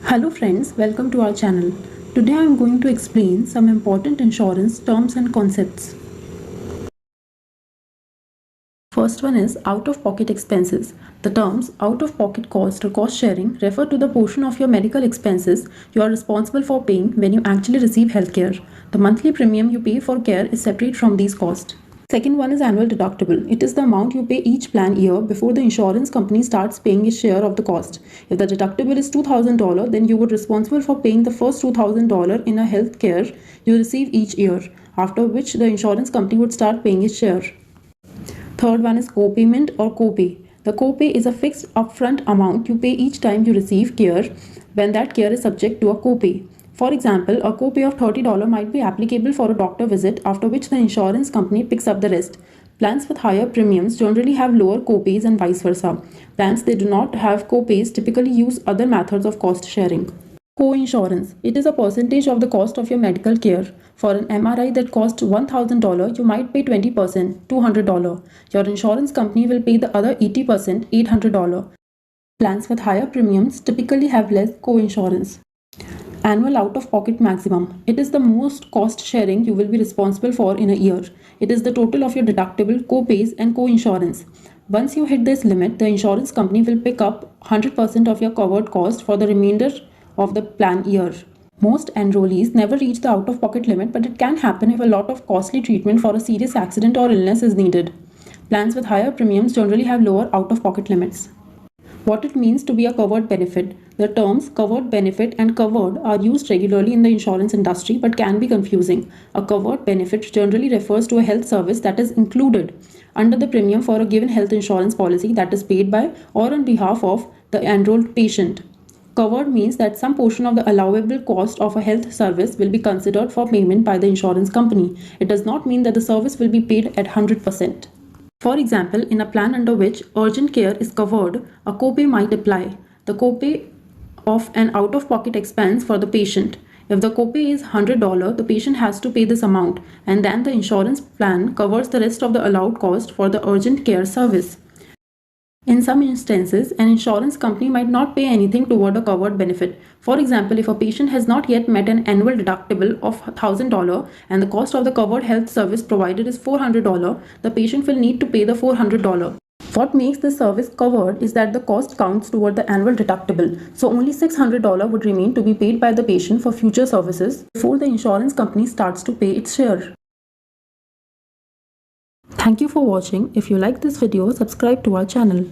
Hello friends, welcome to our channel. Today I am going to explain some important insurance terms and concepts. First one is out-of-pocket expenses. The terms out-of-pocket cost or cost sharing refer to the portion of your medical expenses you are responsible for paying when you actually receive healthcare. The monthly premium you pay for care is separate from these costs. Second one is annual deductible. It is the amount you pay each plan year before the insurance company starts paying its share of the cost. If the deductible is $2,000, then you would responsible for paying the first $2,000 in a health care you receive each year, after which the insurance company would start paying its share. Third one is co-payment or copay. The copay is a fixed upfront amount you pay each time you receive care when that care is subject to a copay. For example, a copay of $30 might be applicable for a doctor visit, after which the insurance company picks up the rest. Plans with higher premiums generally have lower copays and vice versa. Plans that do not have copays typically use other methods of cost sharing. Co-insurance. It is a percentage of the cost of your medical care. For an MRI that costs $1,000, you might pay 20%, $200. Your insurance company will pay the other 80%, $800. Plans with higher premiums typically have less co-insurance. Annual out-of-pocket maximum. It is the most cost sharing you will be responsible for in a year. It is the total of your deductible, co-pays and co-insurance. Once you hit this limit, the insurance company will pick up 100% of your covered cost for the remainder of the plan year. Most enrollees never reach the out-of-pocket limit, but it can happen if a lot of costly treatment for a serious accident or illness is needed. Plans with higher premiums generally have lower out-of-pocket limits. What it means to be a covered benefit. The terms covered benefit and covered are used regularly in the insurance industry but can be confusing. A covered benefit generally refers to a health service that is included under the premium for a given health insurance policy that is paid by or on behalf of the enrolled patient. Covered means that some portion of the allowable cost of a health service will be considered for payment by the insurance company. It does not mean that the service will be paid at 100%. For example, in a plan under which urgent care is covered, a copay might apply. The copay of an out-of-pocket expense for the patient. If the copay is $100, the patient has to pay this amount, and then the insurance plan covers the rest of the allowed cost for the urgent care service. In some instances, an insurance company might not pay anything toward a covered benefit. For example, if a patient has not yet met an annual deductible of $1,000 and the cost of the covered health service provided is $400, the patient will need to pay the $400. What makes this service covered is that the cost counts toward the annual deductible, so only $600 would remain to be paid by the patient for future services before the insurance company starts to pay its share. Thank you for watching. If you like this video, subscribe to our channel.